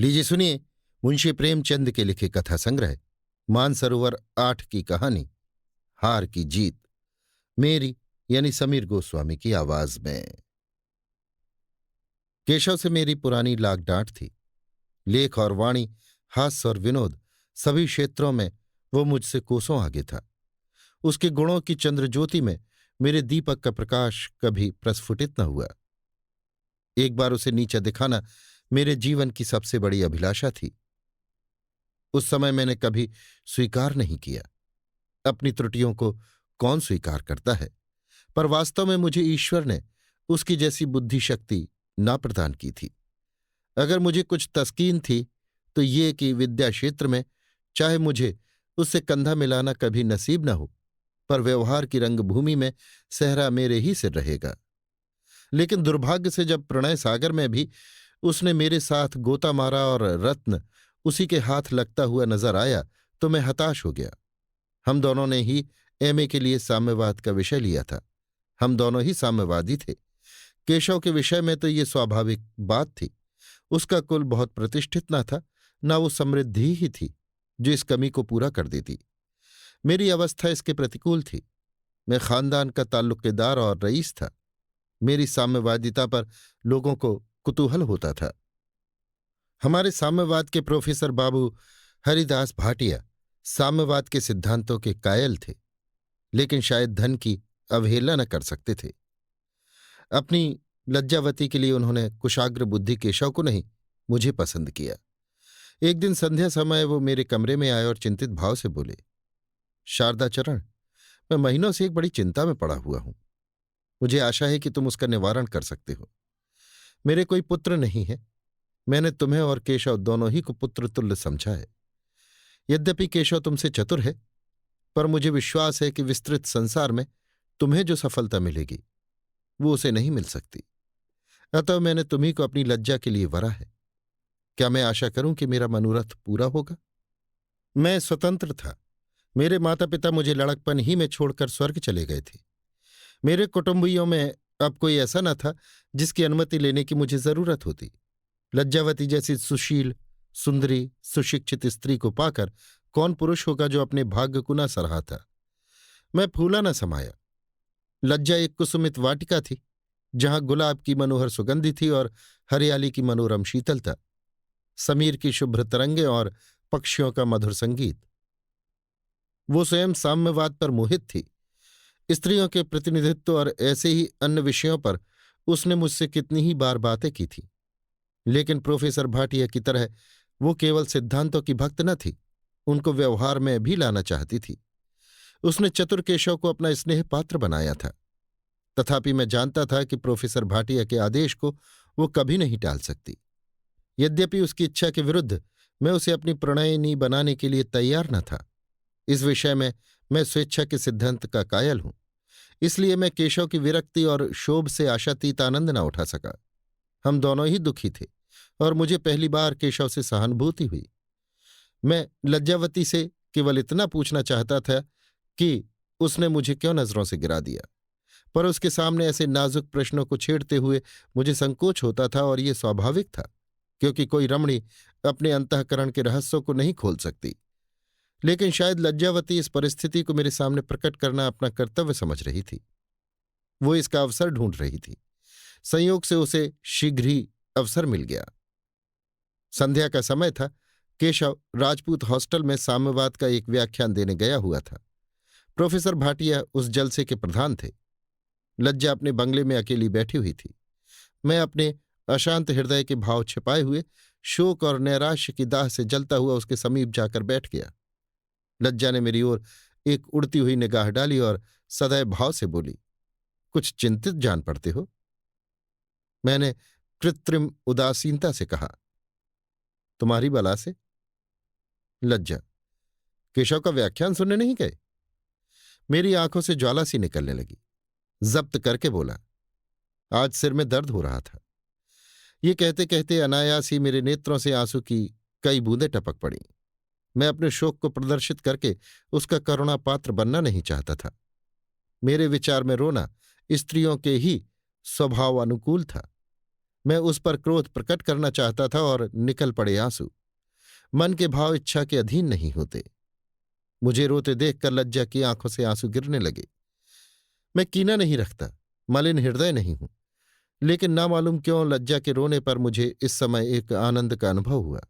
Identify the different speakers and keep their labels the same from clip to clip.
Speaker 1: लीजिए सुनिए मुंशी प्रेमचंद के लिखे कथा संग्रह मानसरोवर 8 की कहानी हार की जीत, मेरी यानी समीर गोस्वामी की आवाज में। केशव से मेरी पुरानी लाग डांट थी। लेख और वाणी, हास्य और विनोद, सभी क्षेत्रों में वो मुझसे कोसों आगे था। उसके गुणों की चंद्रज्योति में मेरे दीपक का प्रकाश कभी प्रस्फुटित न हुआ। एक बार उसे नीचा दिखाना मेरे जीवन की सबसे बड़ी अभिलाषा थी। उस समय मैंने कभी स्वीकार नहीं किया। अपनी त्रुटियों को कौन स्वीकार करता है, पर वास्तव में मुझे ईश्वर ने उसकी जैसी बुद्धि शक्ति ना प्रदान की थी। अगर मुझे कुछ तस्कीन थी तो ये कि विद्या क्षेत्र में चाहे मुझे उससे कंधा मिलाना कभी नसीब न हो, पर व्यवहार की रंगभूमि में सहरा मेरे ही सिर रहेगा। लेकिन दुर्भाग्य से जब प्रणय सागर में भी उसने मेरे साथ गोता मारा और रत्न उसी के हाथ लगता हुआ नजर आया तो मैं हताश हो गया। हम दोनों ने ही एमए के लिए साम्यवाद का विषय लिया था। हम दोनों ही साम्यवादी थे। केशव के विषय में तो ये स्वाभाविक बात थी। उसका कुल बहुत प्रतिष्ठित न था, न वो समृद्धि ही थी जो इस कमी को पूरा कर देती। मेरी अवस्था इसके प्रतिकूल थी। मैं खानदान का ताल्लुकेदार और रईस था। मेरी साम्यवादिता पर लोगों को कुतूहल होता था। हमारे साम्यवाद के प्रोफेसर बाबू हरिदास भाटिया साम्यवाद के सिद्धांतों के कायल थे, लेकिन शायद धन की अवहेलना न कर सकते थे। अपनी लज्जावती के लिए उन्होंने कुशाग्र बुद्धि केशव को नहीं, मुझे पसंद किया। एक दिन संध्या समय वो मेरे कमरे में आए और चिंतित भाव से बोले, शारदाचरण, मैं महीनों से एक बड़ी चिंता में पड़ा हुआ हूं। मुझे आशा है कि तुम उसका निवारण कर सकते हो। मेरे कोई पुत्र नहीं है। मैंने तुम्हें और केशव दोनों ही को पुत्र तुल्य समझा है। यद्यपि केशव तुमसे चतुर है, पर मुझे विश्वास है कि विस्तृत संसार में तुम्हें जो सफलता मिलेगी वो उसे नहीं मिल सकती। अतः मैंने तुम्ही को अपनी लज्जा के लिए वरा है। क्या मैं आशा करूं कि मेरा मनोरथ पूरा होगा? मैं स्वतंत्र था। मेरे माता पिता मुझे लड़कपन ही में छोड़कर स्वर्ग चले गए थे। मेरे कुटुंबियों में अब कोई ऐसा न था जिसकी अनुमति लेने की मुझे जरूरत होती। लज्जावती जैसी सुशील, सुंदरी, सुशिक्षित स्त्री को पाकर कौन पुरुष होगा जो अपने भाग्य को न सराहता। मैं फूला न समाया। लज्जा एक कुसुमित वाटिका थी, जहां गुलाब की मनोहर सुगंधि थी और हरियाली की मनोरम शीतलता, समीर की शुभ्र तरंगे और पक्षियों का मधुर संगीत। वो स्वयं साम्यवाद पर मोहित थी। स्त्रियों के प्रतिनिधित्व और ऐसे ही अन्य विषयों पर उसने मुझसे कितनी ही बार बातें की थी। लेकिन प्रोफेसर भाटिया की तरह वो केवल सिद्धांतों की भक्त न थी, उनको व्यवहार में भी लाना चाहती थी। उसने चतुर केशव को अपना स्नेह पात्र बनाया था। तथापि मैं जानता था कि प्रोफेसर भाटिया के आदेश को वो कभी नहीं टाल सकती। यद्यपि उसकी इच्छा के विरुद्ध मैं उसे अपनी प्रणयिनी बनाने के लिए तैयार न था। इस विषय में मैं स्वेच्छा के सिद्धांत का कायल हूं। इसलिए मैं केशव की विरक्ति और शोभ से आशातीत आनंद न उठा सका। हम दोनों ही दुखी थे और मुझे पहली बार केशव से सहानुभूति हुई। मैं लज्जावती से केवल इतना पूछना चाहता था कि उसने मुझे क्यों नजरों से गिरा दिया, पर उसके सामने ऐसे नाजुक प्रश्नों को छेड़ते हुए मुझे संकोच होता था, और ये स्वाभाविक था, क्योंकि कोई रमणी अपने अंतःकरण के रहस्यों को नहीं खोल सकती। लेकिन शायद लज्जावती इस परिस्थिति को मेरे सामने प्रकट करना अपना कर्तव्य समझ रही थी। वो इसका अवसर ढूंढ रही थी। संयोग से उसे शीघ्र ही अवसर मिल गया। संध्या का समय था। केशव राजपूत हॉस्टल में साम्यवाद का एक व्याख्यान देने गया हुआ था। प्रोफेसर भाटिया उस जलसे के प्रधान थे। लज्जा अपने बंगले में अकेली बैठी हुई थी। मैं अपने अशांत हृदय के भाव छिपाए हुए शोक और नैराश्य की दाह से जलता हुआ उसके समीप जाकर बैठ गया। लज्जा ने मेरी ओर एक उड़ती हुई निगाह डाली और सदैव भाव से बोली, कुछ चिंतित जान पड़ते हो? मैंने कृत्रिम उदासीनता से कहा, तुम्हारी बला से। लज्जा, केशव का व्याख्यान सुनने नहीं गए? मेरी आंखों से ज्वाला सी निकलने लगी। जब्त करके बोला, आज सिर में दर्द हो रहा था। ये कहते कहते अनायास ही मेरे नेत्रों से आंसू की कई बूंदें टपक पड़ी। मैं अपने शोक को प्रदर्शित करके उसका करुणा पात्र बनना नहीं चाहता था। मेरे विचार में रोना स्त्रियों के ही स्वभाव अनुकूल था। मैं उस पर क्रोध प्रकट करना चाहता था और निकल पड़े आंसू। मन के भाव इच्छा के अधीन नहीं होते। मुझे रोते देखकर लज्जा की आंखों से आंसू गिरने लगे। मैं कीना नहीं रखता, मलिन हृदय नहीं हूं, लेकिन ना मालूम क्यों लज्जा के रोने पर मुझे इस समय एक आनंद का अनुभव हुआ।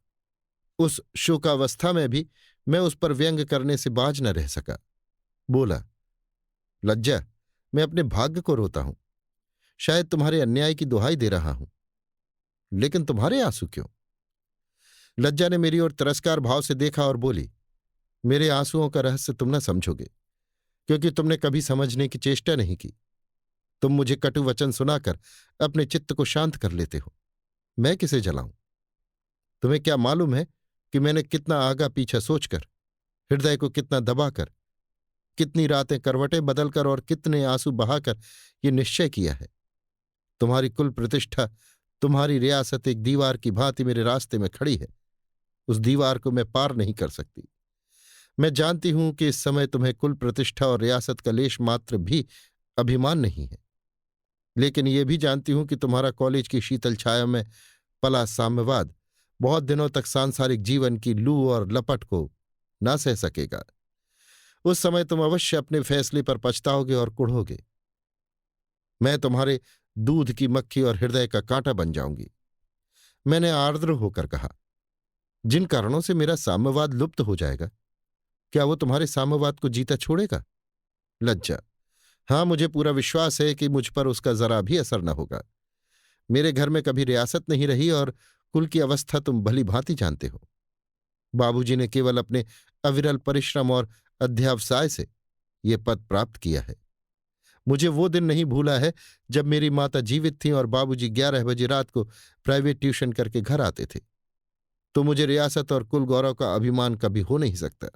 Speaker 1: उस शोकावस्था में भी मैं उस पर व्यंग करने से बाज न रह सका। बोला, लज्जा, मैं अपने भाग्य को रोता हूं। शायद तुम्हारे अन्याय की दुहाई दे रहा हूं, लेकिन तुम्हारे आंसू क्यों? लज्जा ने मेरी ओर तिरस्कार भाव से देखा और बोली, मेरे आंसुओं का रहस्य तुम न समझोगे, क्योंकि तुमने कभी समझने की चेष्टा नहीं की। तुम मुझे कटु वचन सुनाकर अपने चित्त को शांत कर लेते हो। मैं किसे जलाऊं? तुम्हें क्या मालूम है कि मैंने कितना आगा पीछा सोचकर, हृदय को कितना दबाकर, कितनी रातें करवटें बदलकर और कितने आंसू बहाकर ये निश्चय किया है। तुम्हारी कुल प्रतिष्ठा, तुम्हारी रियासत एक दीवार की भांति मेरे रास्ते में खड़ी है। उस दीवार को मैं पार नहीं कर सकती। मैं जानती हूं कि इस समय तुम्हें कुल प्रतिष्ठा और रियासत का लेश मात्र भी अभिमान नहीं है, लेकिन ये भी जानती हूं कि तुम्हारा कॉलेज की शीतल छाया में पला साम्यवाद बहुत दिनों तक सांसारिक जीवन की लू और लपट को ना सह सकेगा। उस समय तुम अवश्य अपने फैसले पर पछताओगे और कुढ़ोगे। मैं तुम्हारे दूध की मक्खी और हृदय का कांटा बन जाऊंगी। मैंने आर्द्र होकर कहा, जिन कारणों से मेरा साम्यवाद लुप्त हो जाएगा, क्या वो तुम्हारे साम्यवाद को जीता छोड़ेगा? लज्जा, हाँ, मुझे पूरा विश्वास है कि मुझ पर उसका जरा भी असर न होगा। मेरे घर में कभी रियासत नहीं रही और कुल की अवस्था तुम भली भांति जानते हो। बाबूजी ने केवल अपने अविरल परिश्रम और अध्यवसाय से ये पद प्राप्त किया है। मुझे वो दिन नहीं भूला है जब मेरी माता जीवित थीं और बाबूजी 11 बजे रात को प्राइवेट ट्यूशन करके घर आते थे। तो मुझे रियासत और कुल गौरव का अभिमान कभी हो नहीं सकता,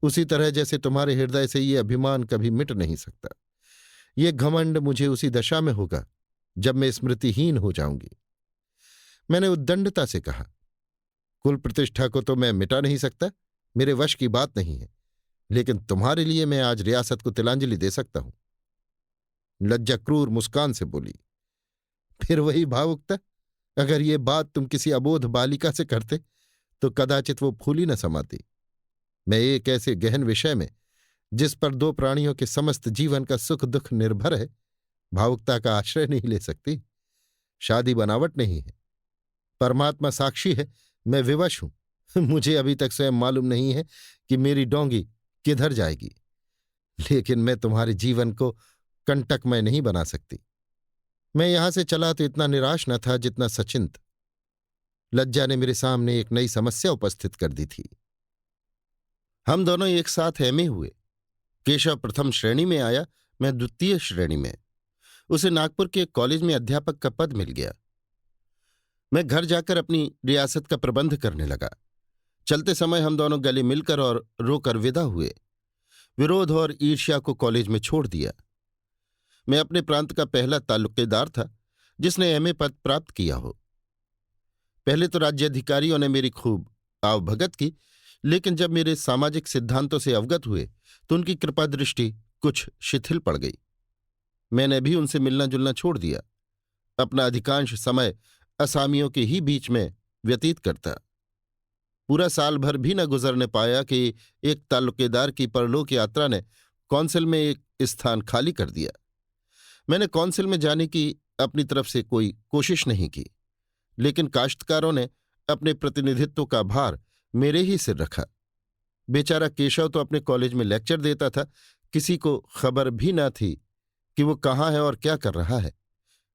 Speaker 1: उसी तरह जैसे तुम्हारे हृदय से ये अभिमान कभी मिट नहीं सकता। ये घमंड मुझे उसी दशा में होगा जब मैं स्मृतिहीन हो जाऊंगी। मैंने उद्दंडता से कहा, कुल प्रतिष्ठा को तो मैं मिटा नहीं सकता, मेरे वश की बात नहीं है, लेकिन तुम्हारे लिए मैं आज रियासत को तिलांजलि दे सकता हूं। लज्जा क्रूर मुस्कान से बोली, फिर वही भावुकता। अगर ये बात तुम किसी अबोध बालिका से करते तो कदाचित वो फूली न समाती। मैं एक ऐसे गहन विषय में, जिस पर दो प्राणियों के समस्त जीवन का सुख दुख निर्भर है, भावुकता का आश्रय नहीं ले सकती। शादी बनावट नहीं है, परमात्मा साक्षी है, मैं विवश हूं। मुझे अभी तक स्वयं मालूम नहीं है कि मेरी डोंगी किधर जाएगी, लेकिन मैं तुम्हारे जीवन को कंटकमय नहीं बना सकती। मैं यहां से चला तो इतना निराश न था जितना सचिंत। लज्जा ने मेरे सामने एक नई समस्या उपस्थित कर दी थी। हम दोनों एक साथ एमए हुए। केशव प्रथम श्रेणी में आया, मैं द्वितीय श्रेणी में। उसे नागपुर के एक कॉलेज में अध्यापक का पद मिल गया। मैं घर जाकर अपनी रियासत का प्रबंध करने लगा। चलते समय हम दोनों गले मिलकर और रोकर विदा हुए। विरोध और ईर्ष्या को कॉलेज में छोड़ दिया। मैं अपने प्रांत का पहला तालुकेदार था जिसने एमए पद प्राप्त किया हो। पहले तो राज्याधिकारियों ने मेरी खूब आवभगत की, लेकिन जब मेरे सामाजिक सिद्धांतों से अवगत हुए तो उनकी कृपा दृष्टि कुछ शिथिल पड़ गई। मैंने भी उनसे मिलना जुलना छोड़ दिया। अपना अधिकांश समय असामियों के ही बीच में व्यतीत करता। पूरा साल भर भी न गुजरने पाया कि एक तालुकेदार की परलोक यात्रा ने कौंसिल में एक स्थान खाली कर दिया। मैंने कौंसिल में जाने की अपनी तरफ से कोई कोशिश नहीं की, लेकिन काश्तकारों ने अपने प्रतिनिधित्व का भार मेरे ही सिर रखा। बेचारा केशव तो अपने कॉलेज में लेक्चर देता था, किसी को खबर भी न थी कि वो कहाँ है और क्या कर रहा है,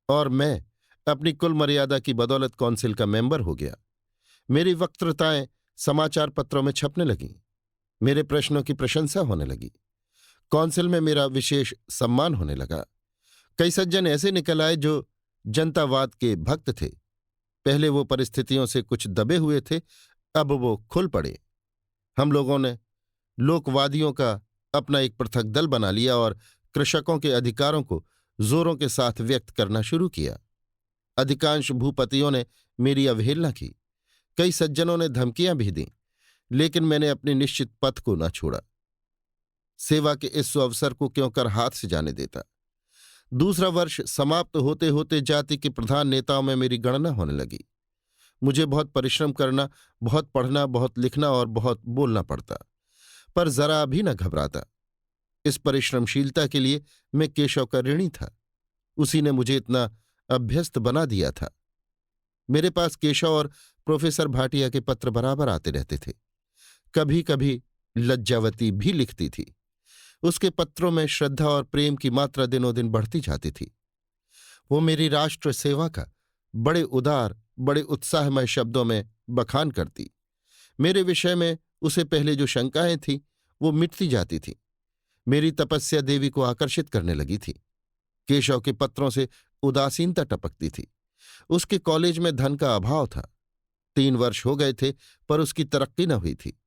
Speaker 1: और मैं अपनी कुल मर्यादा की बदौलत कौंसिल का मेंबर हो गया। मेरी वक्तृताएं समाचार पत्रों में छपने लगीं। मेरे प्रश्नों की प्रशंसा होने लगी। कौंसिल में मेरा विशेष सम्मान होने लगा। कई सज्जन ऐसे निकल आए जो जनतावाद के भक्त थे। पहले वो परिस्थितियों से कुछ दबे हुए थे, अब वो खुल पड़े। हम लोगों ने लोकवादियों का अपना एक पृथक दल बना लिया और कृषकों के अधिकारों को जोरों के साथ व्यक्त करना शुरू किया। अधिकांश भूपतियों ने मेरी अवहेलना की। कई सज्जनों ने धमकियां भी दीं, लेकिन मैंने अपने निश्चित पथ को न छोड़ा। सेवा के इस अवसर को क्यों कर हाथ से जाने देता। दूसरा वर्ष समाप्त होते होते जाति के प्रधान नेताओं में मेरी गणना होने लगी। मुझे बहुत परिश्रम करना, बहुत पढ़ना, बहुत लिखना और बहुत बोलना पड़ता, पर जरा भी न घबराता। इस परिश्रमशीलता के लिए मैं केशव का ऋणी था। उसी ने मुझे इतना अभ्यस्त बना दिया था। मेरे पास केशव और प्रोफेसर भाटिया के पत्र बराबर आते रहते थे। कभी कभी लज्जावती भी लिखती थी। उसके पत्रों में श्रद्धा और प्रेम की मात्रा दिनों दिन बढ़ती जाती थी। वो मेरी राष्ट्र सेवा का बड़े उदार, बड़े उत्साहमय शब्दों में बखान करती। मेरे विषय में उसे पहले जो शंकाएं थीं वो मिटती जाती थीं। मेरी तपस्या देवी को आकर्षित करने लगी थी। केशव के पत्रों से उदासीनता टपकती थी। उसके कॉलेज में धन का अभाव था। 3 वर्ष हो गए थे, पर उसकी तरक्की न हुई थी।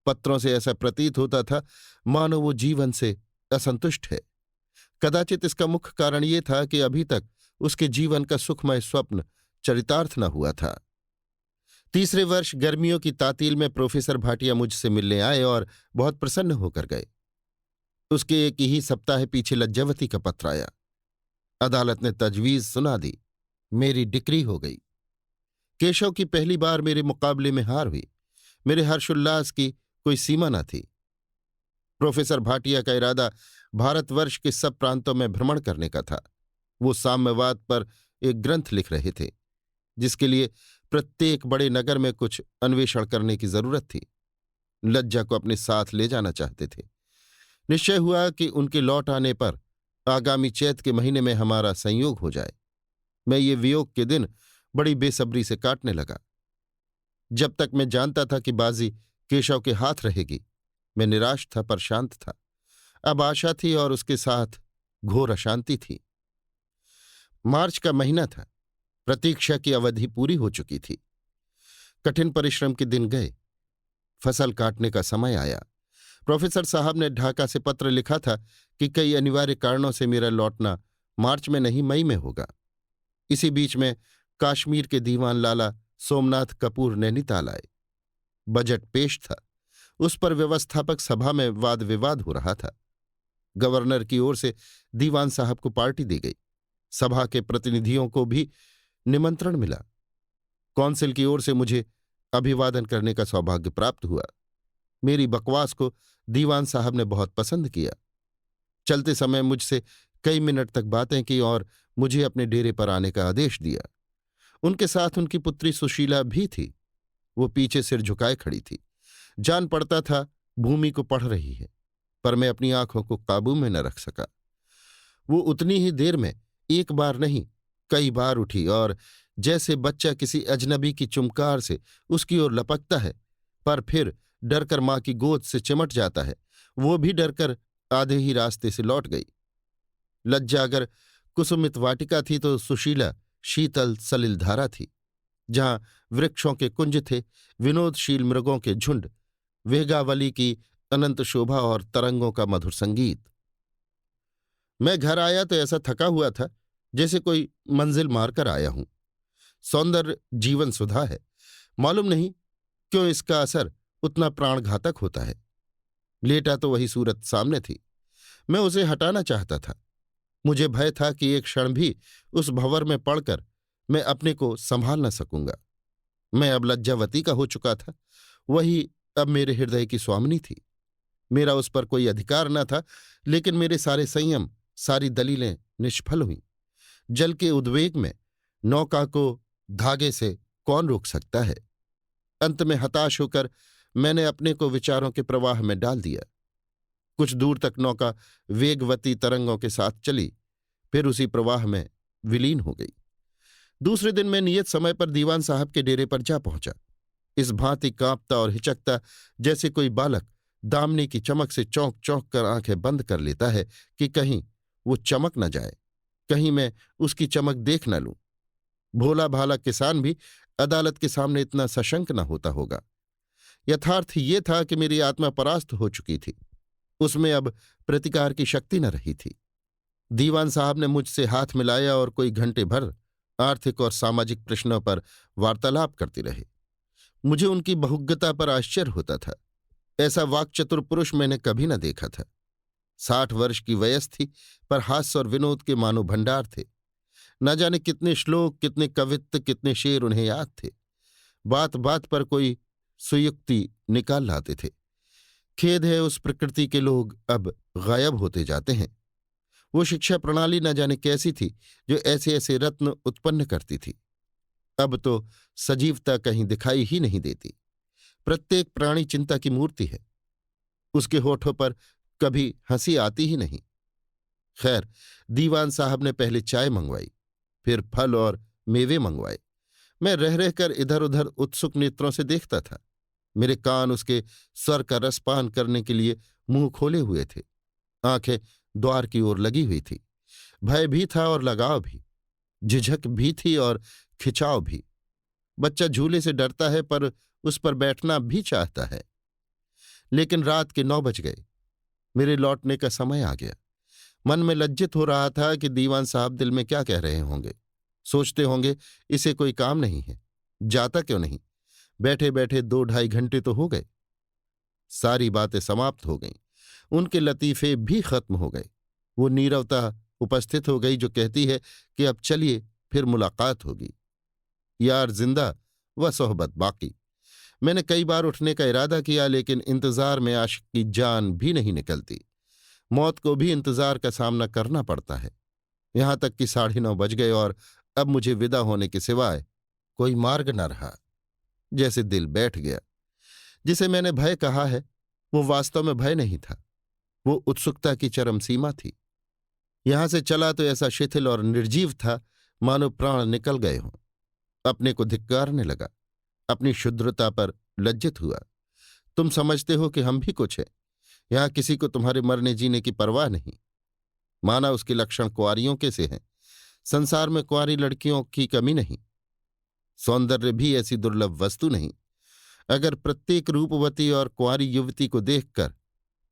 Speaker 1: पत्रों से ऐसा प्रतीत होता था मानो वो जीवन से असंतुष्ट है। कदाचित इसका मुख्य कारण ये था कि अभी तक उसके जीवन का सुखमय स्वप्न चरितार्थ न हुआ था। तीसरे वर्ष गर्मियों की तातील में प्रोफेसर भाटिया मुझसे मिलने आए और बहुत प्रसन्न होकर गए। उसके एक ही सप्ताह पीछे लज्जावती का पत्र आया। अदालत ने तजवीज सुना दी। मेरी डिक्री हो गई। केशव की पहली बार मेरे मुकाबले में हार हुई। मेरे हर्षोल्लास की कोई सीमा न थी। प्रोफेसर भाटिया का इरादा भारतवर्ष के सब प्रांतों में भ्रमण करने का था। वो साम्यवाद पर एक ग्रंथ लिख रहे थे, जिसके लिए प्रत्येक बड़े नगर में कुछ अन्वेषण करने की जरूरत थी। लज्जा को अपने साथ ले जाना चाहते थे। निश्चय हुआ कि उनके लौट आने पर आगामी चैत के महीने में हमारा संयोग हो जाए। मैं ये वियोग के दिन बड़ी बेसब्री से काटने लगा। जब तक मैं जानता था कि बाजी केशव के हाथ रहेगी, मैं निराश था पर शांत था। अब आशा थी और उसके साथ घोर अशांति थी। मार्च का महीना था। प्रतीक्षा की अवधि पूरी हो चुकी थी। कठिन परिश्रम के दिन गए। फसल काटने का समय आया। प्रोफेसर साहब ने ढाका से पत्र लिखा था कि कई अनिवार्य कारणों से मेरा लौटना मार्च में नहीं मई में होगा। इसी बीच में काश्मीर के दीवान लाला सोमनाथ कपूर नैनीताल आए। बजट पेश था। उस पर व्यवस्थापक सभा में वाद विवाद हो रहा था। गवर्नर की ओर से दीवान साहब को पार्टी दी गई। सभा के प्रतिनिधियों को भी निमंत्रण मिला। कौंसिल की ओर से मुझे अभिवादन करने का सौभाग्य प्राप्त हुआ। मेरी बकवास को दीवान साहब ने बहुत पसंद किया। चलते समय मुझसे कई मिनट तक बातें की और मुझे अपने डेरे पर आने का आदेश दिया। उनके साथ उनकी पुत्री सुशीला भी थी। वो पीछे सिर झुकाए खड़ी थी। जान पड़ता था भूमि को पढ़ रही है, पर मैं अपनी आंखों को काबू में न रख सका। वो उतनी ही देर में एक बार नहीं कई बार उठी और जैसे बच्चा किसी अजनबी की चुमकार से उसकी ओर लपकता है, पर फिर डरकर मां की गोद से चिमट जाता है, वो भी डरकर आधे ही रास्ते से लौट गई। लज्जा अगर कुसुमित वाटिका थी तो सुशीला शीतल सलिलधारा थी। जहां वृक्षों के कुंज थे, विनोदशील मृगों के झुंड, वेगावली की अनंत शोभा और तरंगों का मधुर संगीत। मैं घर आया तो ऐसा थका हुआ था जैसे कोई मंजिल मारकर आया हूं। सौंदर्य जीवन सुधा है। मालूम नहीं क्यों इसका असर उतना प्राणघातक होता है। लेटा तो वही सूरत सामने थी। मैं उसे हटाना चाहता था। मुझे भय था कि एक क्षण भी उस भंवर में पड़कर मैं अपने को संभाल न सकूंगा। मैं अब लज्जावती का हो चुका था। वही अब मेरे हृदय की स्वामिनी थी। मेरा उस पर कोई अधिकार न था, लेकिन मेरे सारे संयम, सारी दलीलें निष्फल हुईं। जल के उद्वेग में नौका को धागे से कौन रोक सकता है। अंत में हताश होकर मैंने अपने को विचारों के प्रवाह में डाल दिया। कुछ दूर तक नौका वेगवती तरंगों के साथ चली, फिर उसी प्रवाह में विलीन हो गई। दूसरे दिन मैं नियत समय पर दीवान साहब के डेरे पर जा पहुंचा। इस भांति कांपता और हिचकता जैसे कोई बालक दामनी की चमक से चौंक चौंक कर आंखें बंद कर लेता है कि कहीं वो चमक न जाए, कहीं मैं उसकी चमक देख न लूं। भोला भाला किसान भी अदालत के सामने इतना सशंक न होता होगा। यथार्थ ये था कि मेरी आत्मा परास्त हो चुकी थी। उसमें अब प्रतिकार की शक्ति न रही थी। दीवान साहब ने मुझसे हाथ मिलाया और कोई घंटे भर आर्थिक और सामाजिक प्रश्नों पर वार्तालाप करते रहे। मुझे उनकी बहुज्ञता पर आश्चर्य होता था। ऐसा वाक्चतुर पुरुष मैंने कभी न देखा था। 60 वर्ष की वयस थी, पर हास्य और विनोद के मानो भंडार थे। न जाने कितने श्लोक, कितने कवित्त, कितने शेर उन्हें याद थे। बात बात पर कोई सुयुक्ति निकाल लाते थे। खेद है, उस प्रकृति के लोग अब गायब होते जाते हैं। वो शिक्षा प्रणाली न जाने कैसी थी जो ऐसे ऐसे रत्न उत्पन्न करती थी। अब तो सजीवता कहीं दिखाई ही नहीं देती। प्रत्येक प्राणी चिंता की मूर्ति है। उसके होठों पर कभी हंसी आती ही नहीं। खैर, दीवान साहब ने पहले चाय मंगवाई, फिर फल और मेवे मंगवाए। मैं रह रहकर इधर उधर उत्सुक नेत्रों से देखता था। मेरे कान उसके स्वर का रसपान करने के लिए मुंह खोले हुए थे। आंखें द्वार की ओर लगी हुई थी। भय भी था और लगाव भी, झिझक भी थी और खिंचाव भी। बच्चा झूले से डरता है पर उस पर बैठना भी चाहता है। लेकिन रात के 9 बज गए। मेरे लौटने का समय आ गया। मन में लज्जित हो रहा था कि दीवान साहब दिल में क्या कह रहे होंगे। सोचते होंगे इसे कोई काम नहीं है, जाता क्यों नहीं। बैठे बैठे 2-2.5 घंटे तो हो गए। सारी बातें समाप्त हो गईं। उनके लतीफे भी खत्म हो गए। वो नीरवता उपस्थित हो गई जो कहती है कि अब चलिए, फिर मुलाकात होगी। यार जिंदा व सोहबत बाकी। मैंने कई बार उठने का इरादा किया, लेकिन इंतजार में आशिक की जान भी नहीं निकलती। मौत को भी इंतजार का सामना करना पड़ता है। यहां तक कि 9:30 बज गए और अब मुझे विदा होने के सिवाय कोई मार्ग न रहा। जैसे दिल बैठ गया। जिसे मैंने भय कहा है, वो वास्तव में भय नहीं था। वो उत्सुकता की चरम सीमा थी। यहां से चला तो ऐसा शिथिल और निर्जीव था मानो प्राण निकल गए हों। अपने को धिक्कारने लगा। अपनी क्षुद्रता पर लज्जित हुआ। तुम समझते हो कि हम भी कुछ हैं। यहां किसी को तुम्हारे मरने जीने की परवाह नहीं। माना उसके लक्षण कुंवारियों के से हैं। संसार में कुंवारी लड़कियों की कमी नहीं। सौंदर्य भी ऐसी दुर्लभ वस्तु नहीं। अगर प्रत्येक रूपवती और कुंवारी युवती को देखकर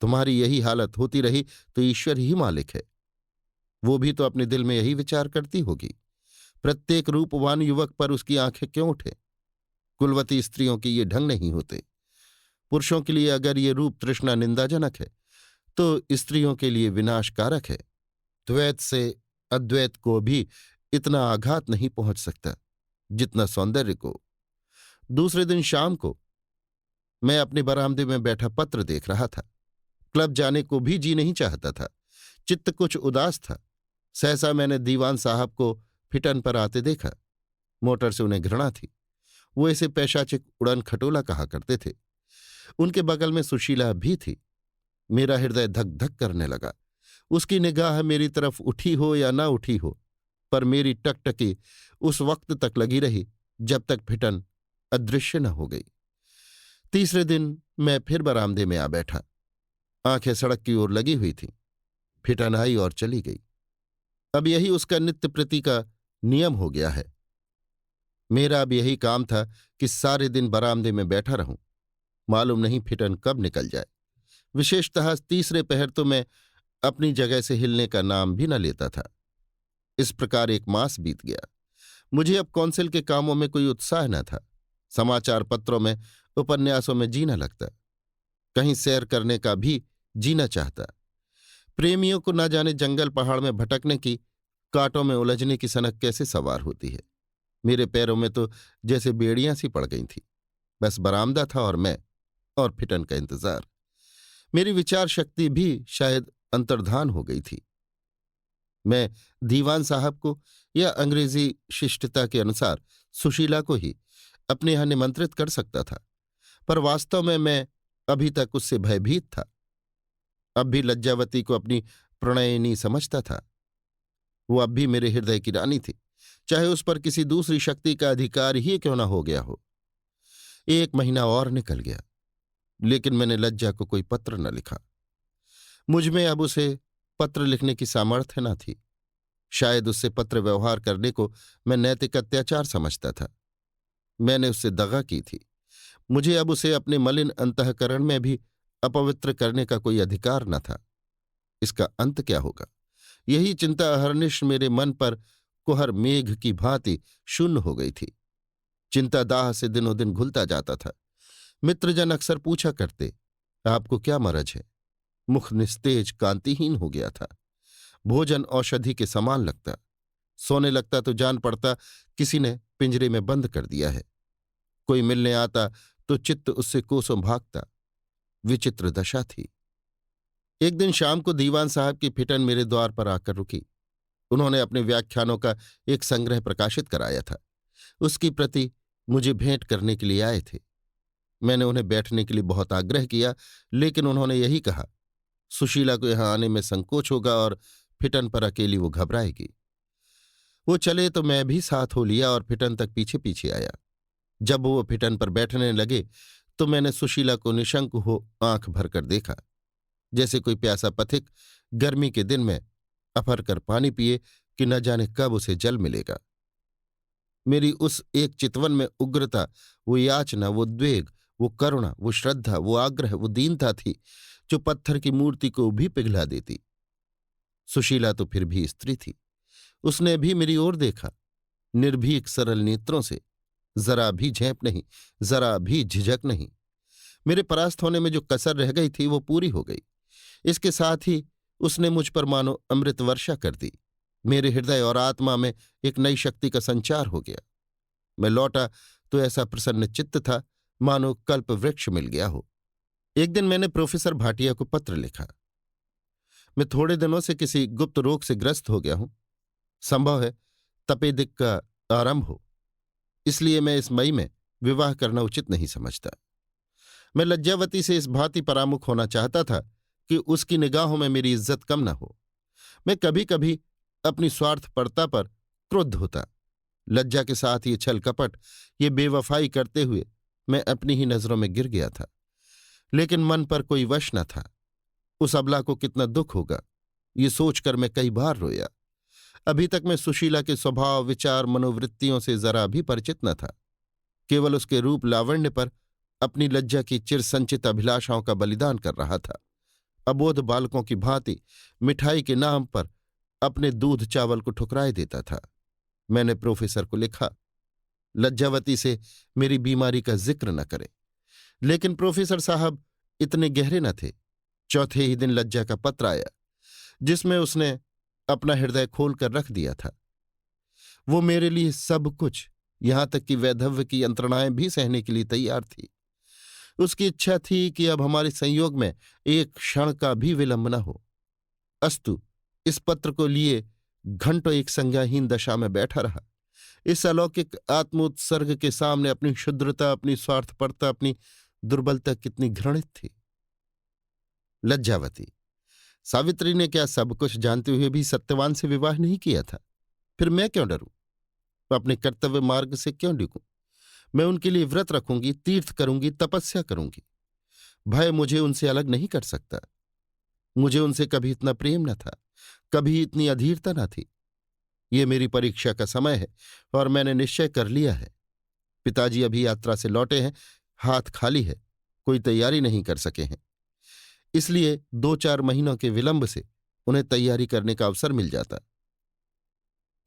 Speaker 1: तुम्हारी यही हालत होती रही तो ईश्वर ही मालिक है। वो भी तो अपने दिल में यही विचार करती होगी। प्रत्येक रूपवान युवक पर उसकी आंखें क्यों उठे। कुलवती स्त्रियों के ये ढंग नहीं होते। पुरुषों के लिए अगर ये रूप तृष्णा निंदाजनक है तो स्त्रियों के लिए विनाशकारक है। द्वैत से अद्वैत को भी इतना आघात नहीं पहुंच सकता जितना सौंदर्य को। दूसरे दिन शाम को मैं अपने बरामदे में बैठा पत्र देख रहा था। क्लब जाने को भी जी नहीं चाहता था। चित्त कुछ उदास था। सहसा मैंने दीवान साहब को फिटन पर आते देखा। मोटर से उन्हें घृणा थी। वो इसे पैशाचिक उड़न खटोला कहा करते थे। उनके बगल में सुशीला भी थी। मेरा हृदय धक धक करने लगा। उसकी निगाह मेरी तरफ उठी हो या ना उठी हो, पर मेरी टकटकी उस वक्त तक लगी रही जब तक फिटन अदृश्य न हो गई। तीसरे दिन मैं फिर बरामदे में आ बैठा। आंखें सड़क की ओर लगी हुई थीं। फिटन आई और चली गई। अब यही उसका नित्य प्रति का नियम हो गया है। मेरा अब यही काम था कि सारे दिन बरामदे में बैठा रहूं। मालूम नहीं फिटन कब निकल जाए। विशेषतः तीसरे पहर तो मैं अपनी जगह से हिलने का नाम भी न लेता था। इस प्रकार 1 मास बीत गया। मुझे अब कौंसिल के कामों में कोई उत्साह न था। समाचार पत्रों में, उपन्यासों में जीना लगता। कहीं सैर करने का भी जीना चाहता। प्रेमियों को न जाने जंगल पहाड़ में भटकने की, कांटों में उलझने की सनक कैसे सवार होती है। मेरे पैरों में तो जैसे बेड़ियां सी पड़ गई थी। बस बरामदा था और मैं, और फिटन का इंतजार। मेरी विचार शक्ति भी शायद अंतर्धान हो गई थी। मैं दीवान साहब को या अंग्रेजी शिष्टता के अनुसार सुशीला को ही अपने यहां निमंत्रित कर सकता था, पर वास्तव में मैं अभी तक उससे भयभीत था। अब भी लज्जावती को अपनी प्रणयिनी समझता था। वो अब भी मेरे हृदय की रानी थी, चाहे उस पर किसी दूसरी शक्ति का अधिकार ही क्यों न हो गया हो। 1 महीना और निकल गया, लेकिन मैंने लज्जा को कोई पत्र न लिखा। मुझ में अब उसे पत्र लिखने की सामर्थ्य न थी। शायद उससे पत्र व्यवहार करने को मैं नैतिक अत्याचार समझता था। मैंने उससे दगा की थी। मुझे अब उसे अपने मलिन अंतःकरण में भी अपवित्र करने का कोई अधिकार न था। इसका अंत क्या होगा, यही चिंता अहर्निश मेरे मन पर कुहर मेघ की भांति शून्य हो गई थी। चिंता दाह से दिनों दिन घुलता जाता था। मित्रजन अक्सर पूछा करते, आपको क्या मरज है। मुख निस्तेज कांतिहीन हो गया था। भोजन औषधि के समान लगता। सोने लगता तो जान पड़ता किसी ने पिंजरे में बंद कर दिया है। कोई मिलने आता तो चित्त उससे कोसों भागता। विचित्र दशा थी। एक दिन शाम को दीवान साहब की फिटन मेरे द्वार पर आकर रुकी। उन्होंने अपने व्याख्यानों का एक संग्रह प्रकाशित कराया था। उसकी प्रति मुझे भेंट करने के लिए आए थे। मैंने उन्हें बैठने के लिए बहुत आग्रह किया, लेकिन उन्होंने यही कहा, सुशीला को यहां आने में संकोच होगा और फिटन पर अकेली वो घबराएगी। वो चले तो मैं भी साथ हो लिया और फिटन तक पीछे पीछे आया। जब वो फिटन पर बैठने लगे तो मैंने सुशीला को निशंक हो आंख भरकर देखा, जैसे कोई प्यासा पथिक गर्मी के दिन में अफर कर पानी पिए कि न जाने कब उसे जल मिलेगा। मेरी उस एक चितवन में उग्रता, वो याचना, वो द्वेग, वो करुणा, वो श्रद्धा, वो आग्रह, वो दीनता थी जो पत्थर की मूर्ति को भी पिघला देती। सुशीला तो फिर भी स्त्री थी। उसने भी मेरी ओर देखा, निर्भीक सरल नेत्रों से, जरा भी झेप नहीं, जरा भी झिझक नहीं। मेरे परास्त होने में जो कसर रह गई थी वो पूरी हो गई। इसके साथ ही उसने मुझ पर मानो अमृत वर्षा कर दी। मेरे हृदय और आत्मा में एक नई शक्ति का संचार हो गया। मैं लौटा तो ऐसा प्रसन्न चित्त था मानो कल्प वृक्ष मिल गया हो। एक दिन मैंने प्रोफेसर भाटिया को पत्र लिखा। मैं थोड़े दिनों से किसी गुप्त रोग से ग्रस्त हो गया हूं। संभव है तपेदिक का आरंभ हो, इसलिए मैं इस मई में विवाह करना उचित नहीं समझता। मैं लज्जावती से इस भांति परामुख होना चाहता था कि उसकी निगाहों में मेरी इज्जत कम न हो। मैं कभी कभी अपनी स्वार्थपरता पर क्रुद्ध होता। लज्जा के साथ ये छल कपट, ये बेवफाई करते हुए मैं अपनी ही नजरों में गिर गया था, लेकिन मन पर कोई वश न था। उस अबला को कितना दुख होगा, ये सोचकर मैं कई बार रोया। अभी तक मैं सुशीला के स्वभाव, विचार, मनोवृत्तियों से जरा भी परिचित न था। केवल उसके रूप लावण्य पर अपनी लज्जा की चिरसंचित अभिलाषाओं का बलिदान कर रहा था। अबोध बालकों की भांति मिठाई के नाम पर अपने दूध चावल को ठुकराए देता था। मैंने प्रोफेसर को लिखा, लज्जावती से मेरी बीमारी का जिक्र न करे, लेकिन प्रोफेसर साहब इतने गहरे न थे। चौथे ही दिन लज्जा का पत्र आया, जिसमें उसने अपना हृदय खोलकर रख दिया था। वो मेरे लिए सब कुछ, यहां तक कि वैधव्य की यंत्रणाएं भी सहने के लिए तैयार थी। उसकी इच्छा थी कि अब हमारे संयोग में एक क्षण का भी विलंब न हो। अस्तु, इस पत्र को लिए घंटों एक संज्ञाहीन दशा में बैठा रहा। इस अलौकिक आत्मोत्सर्ग के सामने अपनी क्षुद्रता, अपनी स्वार्थपरता, अपनी दुर्बलता कितनी घृणित थी। लज्जावती, सावित्री ने क्या सब कुछ जानते हुए भी सत्यवान से विवाह नहीं किया था? फिर मैं क्यों डरूं? अपने कर्तव्य मार्ग से क्यों डिगूं? मैं उनके लिए व्रत रखूंगी, तीर्थ करूंगी, तपस्या करूंगी। भय मुझे उनसे अलग नहीं कर सकता। मुझे उनसे कभी इतना प्रेम न था, कभी इतनी अधीरता न थी। ये मेरी परीक्षा का समय है और मैंने निश्चय कर लिया है। पिताजी अभी यात्रा से लौटे हैं, हाथ खाली है, कोई तैयारी नहीं कर सके हैं। इसलिए 2-4 महीनों के विलंब से उन्हें तैयारी करने का अवसर मिल जाता।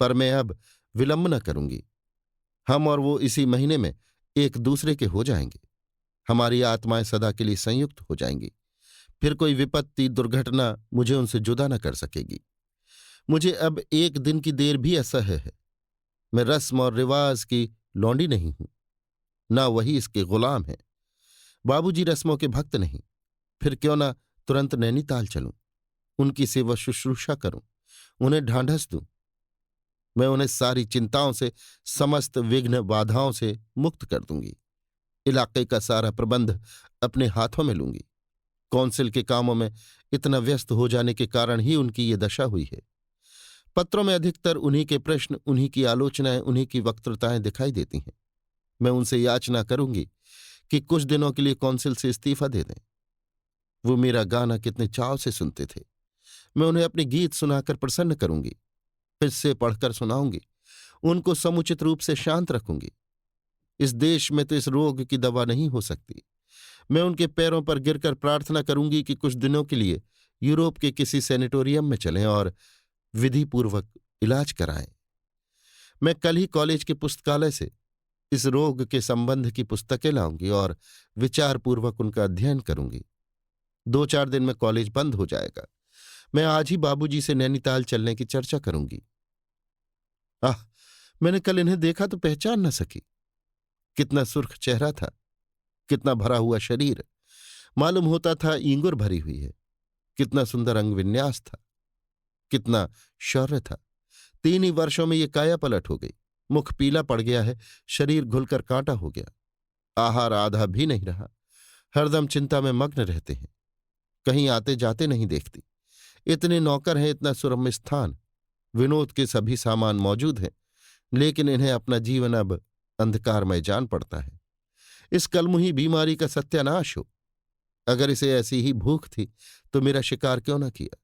Speaker 1: पर मैं अब विलंब न करूंगी। हम और वो इसी महीने में एक दूसरे के हो जाएंगे। हमारी आत्माएं सदा के लिए संयुक्त हो जाएंगी। फिर कोई विपत्ति, दुर्घटना मुझे उनसे जुदा न कर सकेगी। मुझे अब एक दिन की देर भी असह्य है। मैं रस्म और रिवाज की लौंडी नहीं हूं, ना वही इसके गुलाम है। बाबूजी रस्मों के भक्त नहीं। फिर क्यों ना तुरंत नैनीताल चलूं, उनकी सेवा शुश्रूषा करूं, उन्हें ढांढस दूं। मैं उन्हें सारी चिंताओं से, समस्त विघ्न बाधाओं से मुक्त कर दूंगी। इलाके का सारा प्रबंध अपने हाथों में लूंगी। कौंसिल के कामों में इतना व्यस्त हो जाने के कारण ही उनकी ये दशा हुई है। पत्रों में अधिकतर उन्हीं के प्रश्न, उन्हीं की आलोचनाएं, उन्हीं की वक्तृताएं दिखाई देती हैं। मैं उनसे याचना करूंगी कि कुछ दिनों के लिए कौंसिल से इस्तीफा दे दें। वो मेरा गाना कितने चाव से सुनते थे। मैं उन्हें अपने गीत सुनाकर प्रसन्न करूंगी, हिस्से पढ़कर सुनाऊंगी, उनको समुचित रूप से शांत रखूंगी। इस देश में तो इस रोग की दवा नहीं हो सकती। मैं उनके पैरों पर गिरकर प्रार्थना करूंगी कि कुछ दिनों के लिए यूरोप के किसी सैनिटोरियम में चलें और विधिपूर्वक इलाज कराएं। मैं कल ही कॉलेज के पुस्तकालय से इस रोग के संबंध की पुस्तकें लाऊंगी और विचारपूर्वक उनका अध्ययन करूंगी। 2-4 दिन में कॉलेज बंद हो जाएगा। मैं आज ही बाबूजी से नैनीताल चलने की चर्चा करूंगी। आह, मैंने कल इन्हें देखा तो पहचान न सकी। कितना सुर्ख चेहरा था, कितना भरा हुआ शरीर, मालूम होता था ईंगुर भरी हुई है। कितना सुंदर अंग विन्यास था, कितना शौर्य था। 3 ही वर्षों में ये काया पलट हो गई। मुख पीला पड़ गया है, शरीर घुलकर कांटा हो गया। आहार आधा भी नहीं रहा। हरदम चिंता में मग्न रहते हैं। कहीं आते जाते नहीं देखती। इतने नौकर हैं, इतना सुरम्य स्थान, विनोद के सभी सामान मौजूद हैं, लेकिन इन्हें अपना जीवन अब अंधकारमय जान पड़ता है। इस कलमुही बीमारी का सत्यानाश हो। अगर इसे ऐसी ही भूख थी तो मेरा शिकार क्यों न किया।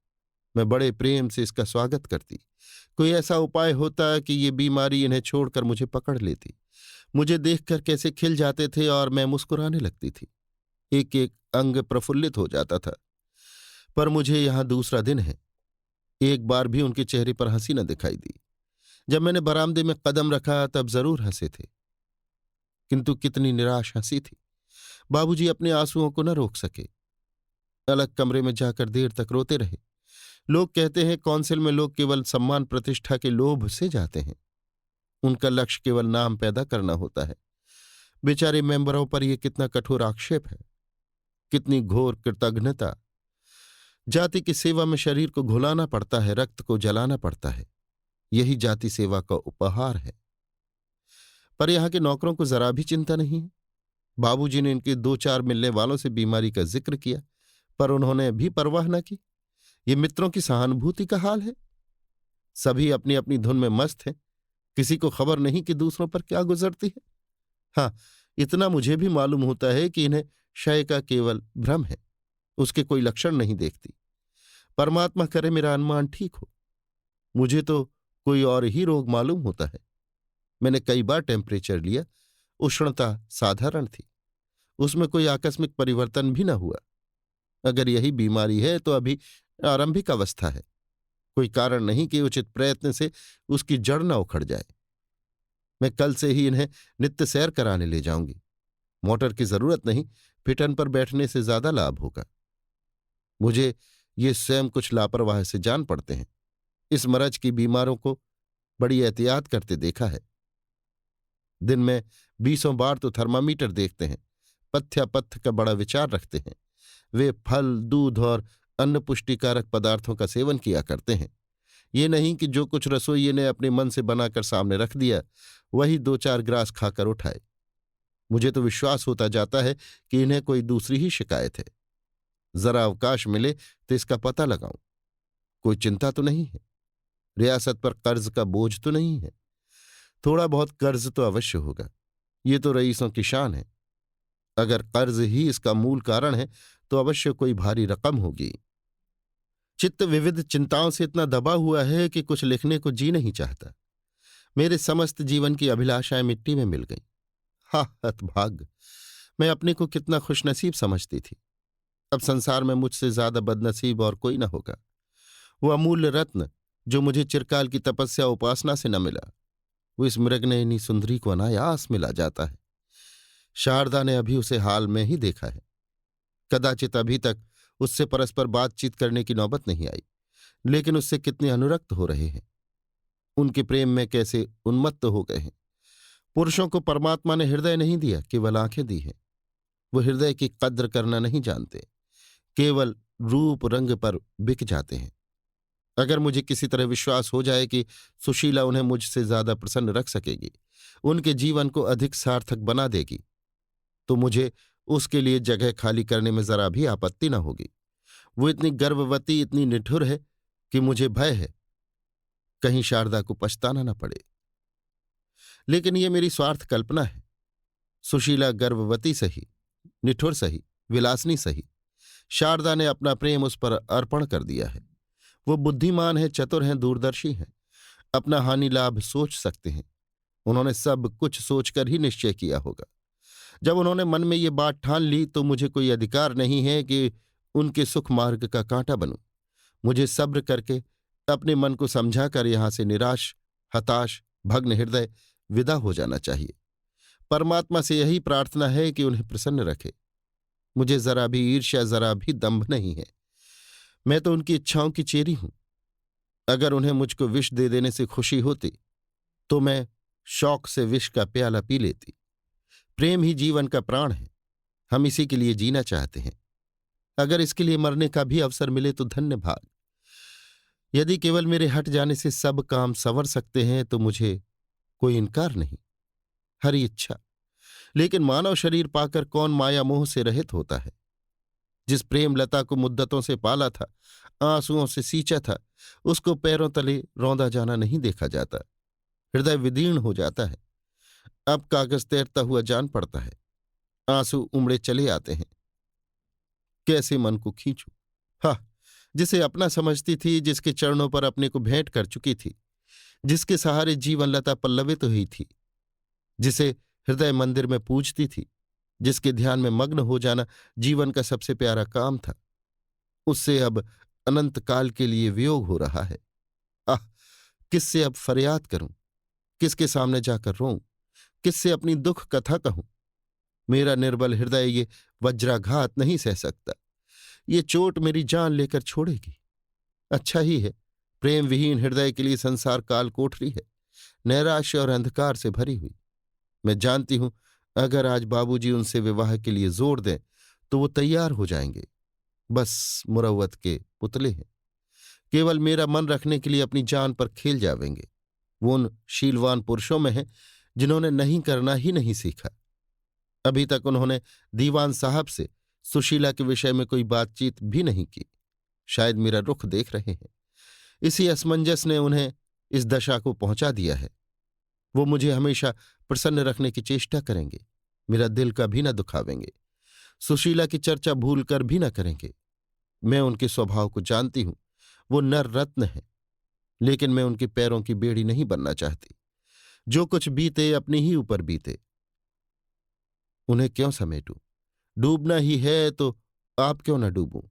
Speaker 1: मैं बड़े प्रेम से इसका स्वागत करती। कोई ऐसा उपाय होता कि ये बीमारी इन्हें छोड़कर मुझे पकड़ लेती। मुझे देखकर कैसे खिल जाते थे और मैं मुस्कुराने लगती थी। एक एक अंग प्रफुल्लित हो जाता था। पर मुझे यहां दूसरा दिन है। एक बार भी उनके चेहरे पर हंसी न दिखाई दी। जब मैंने बरामदे में कदम रखा तब जरूर हंसे थे, किंतु कितनी निराश हंसी थी। बाबूजी अपने आंसुओं को न रोक सके। अलग कमरे में जाकर देर तक रोते रहे। लोग कहते हैं कौंसिल में लोग केवल सम्मान प्रतिष्ठा के लोभ से जाते हैं। उनका लक्ष्य केवल नाम पैदा करना होता है। बेचारे मेंबरों पर यह कितना कठोर आक्षेप है, कितनी घोर कृतघ्नता। जाति की सेवा में शरीर को घुलाना पड़ता है, रक्त को जलाना पड़ता है। यही जाति सेवा का उपहार है। पर यहां के नौकरों को जरा भी चिंता नहीं है। बाबूजी ने इनके 2-4 मिलने वालों से बीमारी का जिक्र किया, पर उन्होंने भी परवाह न की। ये मित्रों की सहानुभूति का हाल है। सभी अपनी अपनी धुन में मस्त हैं। किसी को खबर नहीं कि दूसरों पर क्या गुजरती है। हाँ, इतना मुझे भी मालूम होता है कि इन्हें क्षय का केवल भ्रम है, उसके कोई लक्षण नहीं देखती। परमात्मा करे मेरा अनुमान ठीक हो। मुझे तो कोई और ही रोग मालूम होता है। मैंने कई बार टेम्परेचर लिया, उष्णता साधारण थी, उसमें कोई आकस्मिक परिवर्तन भी न हुआ। अगर यही बीमारी है तो अभी आरंभिक अवस्था है। कोई कारण नहीं कि उचित प्रयत्न से उसकी जड़ न उखड़ जाए। मैं कल से ही इन्हें नित्य सैर कराने ले जाऊंगी। मोटर की जरूरत नहीं, पिटन पर बैठने से ज्यादा लाभ होगा। मुझे ये स्वयं कुछ लापरवाह से जान पड़ते हैं। इस मरज की बीमारों को बड़ी एहतियात करते देखा है। दिन में 20 बार तो थर्मामीटर देखते हैं। पथ्यापथ्य का बड़ा विचार रखते हैं। वे फल, दूध और अन्न पुष्टिकारक पदार्थों का सेवन किया करते हैं। ये नहीं कि जो कुछ रसोइये ने अपने मन से बनाकर सामने रख दिया वही 2-4 ग्रास खाकर उठाए। मुझे तो विश्वास होता जाता है कि इन्हें कोई दूसरी ही शिकायत है। जरा अवकाश मिले तो इसका पता लगाऊं। कोई चिंता तो नहीं है। रियासत पर कर्ज का बोझ तो नहीं है। थोड़ा बहुत कर्ज तो अवश्य होगा। ये तो रईसों की शान है। अगर कर्ज ही इसका मूल कारण है तो अवश्य कोई भारी रकम होगी। चित्त विविध चिंताओं से इतना दबा हुआ है कि कुछ लिखने को जी नहीं चाहता। मेरे समस्त जीवन की अभिलाषाएं मिट्टी में मिल गईं। हा, हतभाग्य! मैं अपने को कितना खुशनसीब समझती थी। अब संसार में मुझसे ज्यादा बदनसीब और कोई न होगा। वो अमूल्य रत्न जो मुझे चिरकाल की तपस्या उपासना से न मिला, वो इस मृगनयनी सुंदरी को अनायास मिला जाता है। शारदा ने अभी उसे हाल में ही देखा है। कदाचित अभी तक उससे परस्पर बातचीत करने की नौबत नहीं आई, लेकिन उससे कितने अनुरक्त हो रहे हैं। उनके प्रेम में कैसे उन्मत्त हो गए हैं। पुरुषों को परमात्मा ने हृदय नहीं दिया, केवल आंखें दी हैं। वो हृदय की कद्र करना नहीं जानते, केवल रूप रंग पर बिक जाते हैं। अगर मुझे किसी तरह विश्वास हो जाए कि सुशीला उन्हें मुझसे ज्यादा प्रसन्न रख सकेगी, उनके जीवन को अधिक सार्थक बना देगी, तो मुझे उसके लिए जगह खाली करने में जरा भी आपत्ति न होगी। वो इतनी गर्भवती, इतनी निठुर है कि मुझे भय है कहीं शारदा को पछताना न पड़े। लेकिन ये मेरी स्वार्थ कल्पना है। सुशीला गर्भवती सही, निठुर सही, विलासनी सही, शारदा ने अपना प्रेम उस पर अर्पण कर दिया है। वो बुद्धिमान है, चतुर हैं, दूरदर्शी हैं, अपना हानि लाभ सोच सकते हैं। उन्होंने सब कुछ सोचकर ही निश्चय किया होगा। जब उन्होंने मन में ये बात ठान ली तो मुझे कोई अधिकार नहीं है कि उनके सुख मार्ग का कांटा बनूं। मुझे सब्र करके अपने मन को समझाकर यहां से निराश, हताश, भग्न हृदय विदा हो जाना चाहिए। परमात्मा से यही प्रार्थना है कि उन्हें प्रसन्न रखे। मुझे जरा भी ईर्ष्या, जरा भी दंभ नहीं है। मैं तो उनकी इच्छाओं की चेरी हूं। अगर उन्हें मुझको विष दे देने से खुशी होती तो मैं शौक से विष का प्याला पी लेती। प्रेम ही जीवन का प्राण है। हम इसी के लिए जीना चाहते हैं। अगर इसके लिए मरने का भी अवसर मिले तो धन्य भाग। यदि केवल मेरे हट जाने से सब काम संवर सकते हैं तो मुझे कोई इनकार नहीं, हरी इच्छा। लेकिन मानव शरीर पाकर कौन माया मोह से रहित होता है। जिस प्रेम लता को मुद्दतों से पाला था, आंसुओं से सींचा था, उसको पैरों तले रौंदा जाना नहीं देखा जाता। हृदय विदीर्ण हो जाता है। अब कागज तैरता हुआ जान पड़ता है। आंसू उमड़े चले आते हैं। कैसे मन को खींचूं। हा, जिसे अपना समझती थी, जिसके चरणों पर अपने को भेंट कर चुकी थी, जिसके सहारे जीवन लता पल्लवित हुई थी, जिसे हृदय मंदिर में पूजती थी, जिसके ध्यान में मग्न हो जाना जीवन का सबसे प्यारा काम था, उससे अब अनंत काल के लिए वियोग हो रहा है। आह, किससे अब फरियाद करूं, किसके सामने जाकर रोऊं, किससे अपनी दुख कथा कहूं। मेरा निर्बल हृदय ये वज्राघात नहीं सह सकता। ये चोट मेरी जान लेकर छोड़ेगी। अच्छा ही है, प्रेम विहीन हृदय के लिए संसार काल कोठरी है, नैराश्य और अंधकार से भरी हुई। मैं जानती हूं, अगर आज बाबूजी उनसे विवाह के लिए जोर दें तो वो तैयार हो जाएंगे। बस मुरव्वत के पुतले हैं, केवल मेरा मन रखने के लिए अपनी जान पर खेल जावेंगे। वो उन शीलवान पुरुषों में हैं जिन्होंने नहीं करना ही नहीं सीखा। अभी तक उन्होंने दीवान साहब से सुशीला के विषय में कोई बातचीत भी नहीं की। शायद मेरा रुख देख रहे हैं। इसी असमंजस ने उन्हें इस दशा को पहुंचा दिया है। वो मुझे हमेशा प्रसन्न रखने की चेष्टा करेंगे, मेरा दिल कभी न दुखावेंगे, सुशीला की चर्चा भूल कर भी न करेंगे। मैं उनके स्वभाव को जानती हूं। वो नर रत्न है, लेकिन मैं उनके पैरों की बेड़ी नहीं बनना चाहती। जो कुछ बीते अपने ही ऊपर बीते। उन्हें क्यों समेटूं? डूबना ही है तो आप क्यों न डूबूं?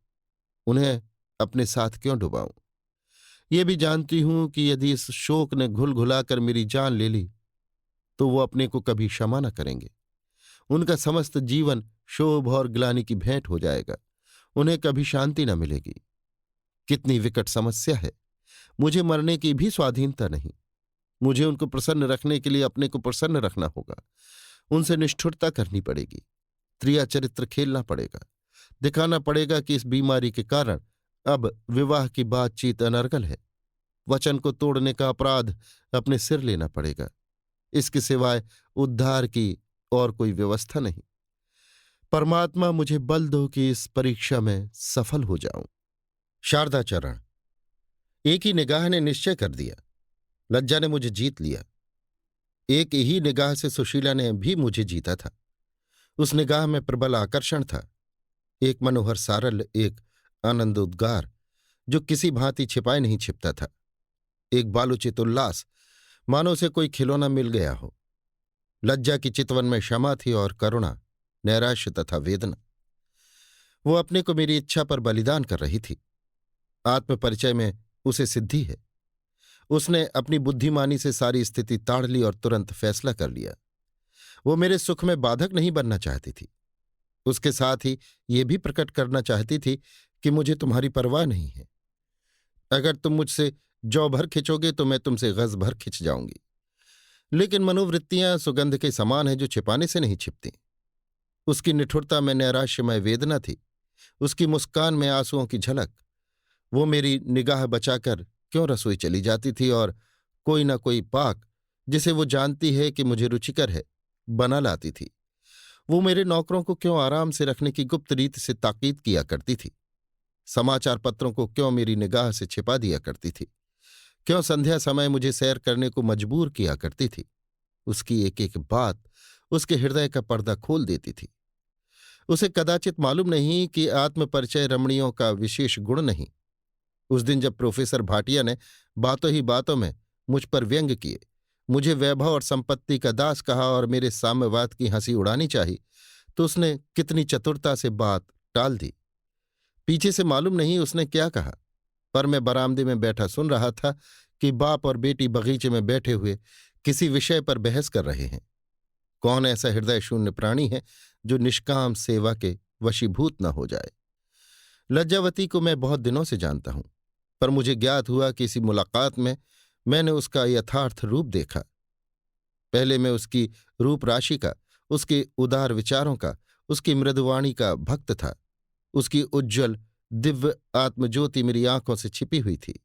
Speaker 1: उन्हें अपने साथ क्यों डुबाऊं? ये भी जानती हूं कि यदि इस शोक ने घुल घुलाकर मेरी जान ले ली तो वो अपने को कभी क्षमा न करेंगे। उनका समस्त जीवन शोभ और ग्लानि की भेंट हो जाएगा। उन्हें कभी शांति न मिलेगी। कितनी विकट समस्या है। मुझे मरने की भी स्वाधीनता नहीं। मुझे उनको प्रसन्न रखने के लिए अपने को प्रसन्न रखना होगा। उनसे निष्ठुरता करनी पड़ेगी, त्रिया चरित्र खेलना पड़ेगा, दिखाना पड़ेगा कि इस बीमारी के कारण अब विवाह की बातचीत अनर्गल है। वचन को तोड़ने का अपराध अपने सिर लेना पड़ेगा। इसके सिवाय उद्धार की और कोई व्यवस्था नहीं। परमात्मा मुझे बल दो कि इस परीक्षा में सफल हो जाऊं। शारदाचरण। एक ही निगाह ने निश्चय कर दिया। लज्जा ने मुझे जीत लिया। एक ही निगाह से सुशीला ने भी मुझे जीता था। उस निगाह में प्रबल आकर्षण था, एक मनोहर सारल्य, एक आनंद उद्गार जो किसी भांति छिपाए नहीं छिपता था, एक बालुचित उल्लास, मानो से कोई खिलौना मिल गया हो। लज्जा की चितवन में क्षमा थी और करुणा, नैराश्य तथा वेदना। वो अपने को मेरी इच्छा पर बलिदान कर रही थी। आत्मपरिचय में उसे सिद्धि है। उसने अपनी बुद्धिमानी से सारी स्थिति ताड़ ली और तुरंत फैसला कर लिया। वो मेरे सुख में बाधक नहीं बनना चाहती थी। उसके साथ ही ये भी प्रकट करना चाहती थी कि मुझे तुम्हारी परवाह नहीं है। अगर तुम मुझसे जौ भर खिंचोगे तो मैं तुमसे गज भर खिंच जाऊंगी। लेकिन मनोवृत्तियां सुगंध के समान है जो छिपाने से नहीं छिपती। उसकी निठुरता में नैराश्यमय वेदना थी, उसकी मुस्कान में आंसुओं की झलक। वो मेरी निगाह बचाकर क्यों रसोई चली जाती थी और कोई न कोई पाक, जिसे वो जानती है कि मुझे रुचिकर है, बना लाती थी। वो मेरे नौकरों को क्यों आराम से रखने की गुप्त रीति से ताकीद किया करती थी। समाचार पत्रों को क्यों मेरी निगाह से छिपा दिया करती थी। क्यों संध्या समय मुझे सैर करने को मजबूर किया करती थी। उसकी एक एक बात उसके हृदय का पर्दा खोल देती थी। उसे कदाचित मालूम नहीं कि आत्मपरिचय रमणियों का विशेष गुण नहीं। उस दिन जब प्रोफेसर भाटिया ने बातों ही बातों में मुझ पर व्यंग किए, मुझे वैभव और संपत्ति का दास कहा और मेरे साम्यवाद की हंसी उड़ानी चाहिए, तो उसने कितनी चतुरता से बात टाल दी। पीछे से मालूम नहीं उसने क्या कहा, पर मैं बरामदे में बैठा सुन रहा था कि बाप और बेटी बगीचे में बैठे हुए किसी विषय पर बहस कर रहे हैं। कौन ऐसा हृदय शून्य प्राणी है जो निष्काम सेवा के वशीभूत न हो जाए। लज्जावती को मैं बहुत दिनों से जानता हूं, पर मुझे ज्ञात हुआ कि इसी मुलाकात में मैंने उसका यथार्थ रूप देखा। पहले मैं उसकी रूप राशि का, उसके उदार विचारों का, उसकी मृदुवाणी का भक्त था। उसकी उज्ज्वल दिव्य आत्मज्योति मेरी आंखों से छिपी हुई थी।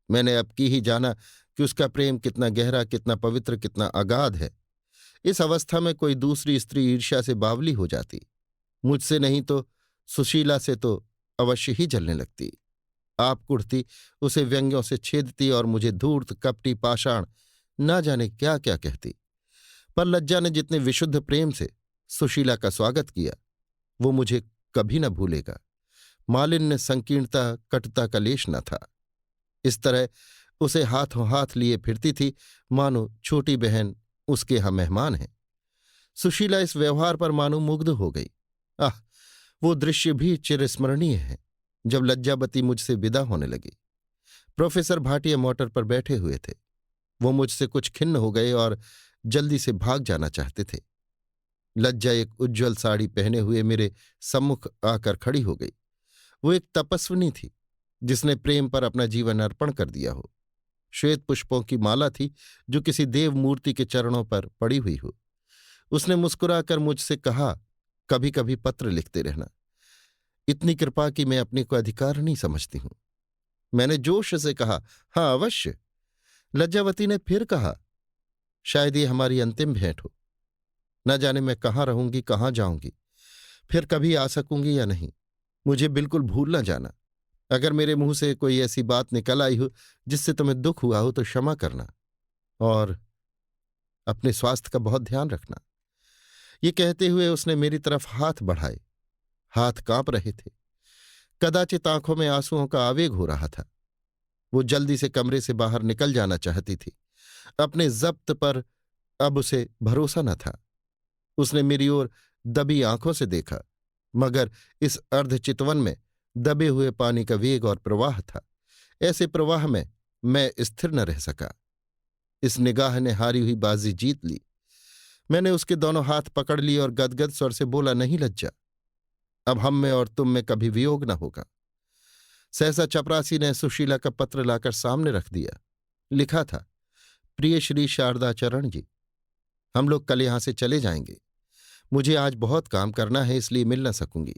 Speaker 1: मैंने अब की ही जाना कि उसका प्रेम कितना गहरा, कितना पवित्र, कितना अगाध है। इस अवस्था में कोई दूसरी स्त्री ईर्ष्या से बावली हो जाती, मुझसे नहीं तो सुशीला से तो अवश्य ही जलने लगती। आप कुढ़ती, उसे व्यंग्यों से छेदती और मुझे धूर्त, कपटी, पाषाण ना जाने क्या क्या कहती। पर लज्जा ने जितने विशुद्ध प्रेम से सुशीला का स्वागत किया, वो मुझे कभी न भूलेगा। मालिन्य, संकीर्णता, कटुता का लेश न था। इस तरह उसे हाथों हाथ लिए फिरती थी, मानो छोटी बहन उसके यहाँ मेहमान है। सुशीला इस व्यवहार पर मानो मुग्ध हो गई। आह, वो दृश्य भी चिरस्मरणीय है। जब लज्जावती मुझसे विदा होने लगी, प्रोफेसर भाटिया मोटर पर बैठे हुए थे। वो मुझसे कुछ खिन्न हो गए और जल्दी से भाग जाना चाहते थे। लज्जा एक उज्ज्वल साड़ी पहने हुए मेरे सम्मुख आकर खड़ी हो गई। वो एक तपस्विनी थी, जिसने प्रेम पर अपना जीवन अर्पण कर दिया हो। श्वेत पुष्पों की माला थी जो किसी देव मूर्ति के चरणों पर पड़ी हुई हो। उसने मुस्कुराकर मुझसे कहा, कभी कभी पत्र लिखते रहना। इतनी कृपा कि मैं अपने को अधिकार नहीं समझती हूं। मैंने जोश से कहा, हाँ अवश्य। लज्जावती ने फिर कहा, शायद ये हमारी अंतिम भेंट हो। न जाने मैं कहाँ रहूंगी, कहाँ जाऊंगी, फिर कभी आ सकूंगी या नहीं। मुझे बिल्कुल भूल न जाना। अगर मेरे मुंह से कोई ऐसी बात निकल आई हो जिससे तुम्हें दुख हुआ हो तो क्षमा करना, और अपने स्वास्थ्य का बहुत ध्यान रखना। ये कहते हुए उसने मेरी तरफ हाथ बढ़ाए। हाथ कांप रहे थे। कदाचित आंखों में आंसुओं का आवेग हो रहा था। वो जल्दी से कमरे से बाहर निकल जाना चाहती थी। अपने जब्त पर अब उसे भरोसा न था। उसने मेरी ओर दबी आंखों से देखा, मगर इस अर्धचितवन में दबे हुए पानी का वेग और प्रवाह था। ऐसे प्रवाह में मैं स्थिर न रह सका। इस निगाह ने हारी हुई बाजी जीत ली। मैंने उसके दोनों हाथ पकड़ लिए और गदगद स्वर से बोला, नहीं लज्जा, अब हम में और तुम में कभी वियोग न होगा। सहसा चपरासी ने सुशीला का पत्र लाकर सामने रख दिया। लिखा था, प्रिय श्री शारदाचरण जी, हम लोग कल यहां से चले जाएंगे। मुझे आज बहुत काम करना है, इसलिए मिल न सकूंगी।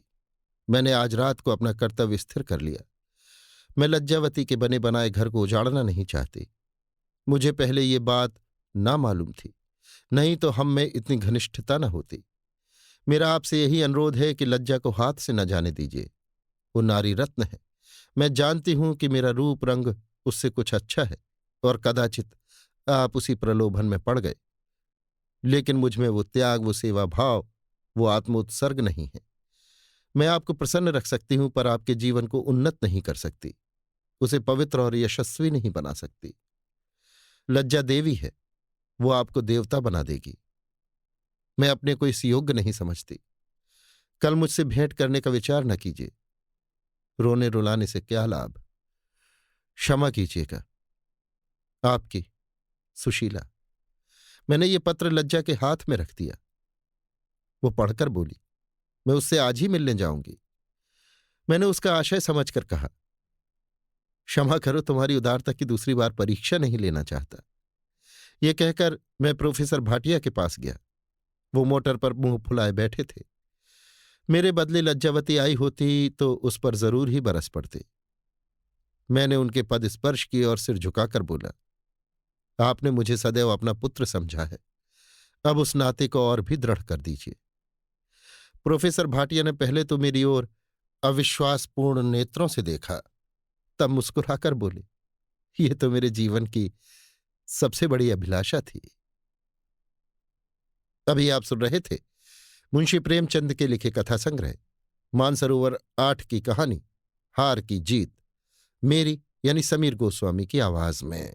Speaker 1: मैंने आज रात को अपना कर्तव्य स्थिर कर लिया। मैं लज्जावती के बने बनाए घर को उजाड़ना नहीं चाहती। मुझे पहले ये बात ना मालूम थी, नहीं तो हम में इतनी घनिष्ठता न होती। मेरा आपसे यही अनुरोध है कि लज्जा को हाथ से न जाने दीजिए। वो नारी रत्न है। मैं जानती हूं कि मेरा रूप रंग उससे कुछ अच्छा है और कदाचित आप उसी प्रलोभन में पड़ गए, लेकिन मुझमें वो त्याग, वो सेवा भाव, वो आत्मोत्सर्ग नहीं है। मैं आपको प्रसन्न रख सकती हूं, पर आपके जीवन को उन्नत नहीं कर सकती, उसे पवित्र और यशस्वी नहीं बना सकती। लज्जा देवी है, वो आपको देवता बना देगी। मैं अपने को इस योग्य नहीं समझती। कल मुझसे भेंट करने का विचार न कीजिए। रोने रुलाने से क्या लाभ। क्षमा कीजिएगा। आपकी सुशीला। मैंने ये पत्र लज्जा के हाथ में रख दिया। वो पढ़कर बोली, मैं उससे आज ही मिलने जाऊंगी। मैंने उसका आशय समझकर कहा, क्षमा करो, तुम्हारी उदारता की दूसरी बार परीक्षा नहीं लेना चाहता। ये कहकर मैं प्रोफेसर भाटिया के पास गया। वो मोटर पर मुंह फुलाए बैठे थे। मेरे बदले लज्जावती आई होती तो उस पर जरूर ही बरस पड़ते। मैंने उनके पद स्पर्श किए और सिर झुकाकर बोला, आपने मुझे सदैव अपना पुत्र समझा है, अब उस नाते को और भी दृढ़ कर दीजिए। प्रोफेसर भाटिया ने पहले तो मेरी ओर अविश्वासपूर्ण नेत्रों से देखा, तब मुस्कुराकर बोले, ये तो मेरे जीवन की सबसे बड़ी अभिलाषा थी। अभी आप सुन रहे थे मुंशी प्रेमचंद के लिखे कथा संग्रह मानसरोवर 8 की कहानी हार की जीत, मेरी यानी समीर गोस्वामी की आवाज में।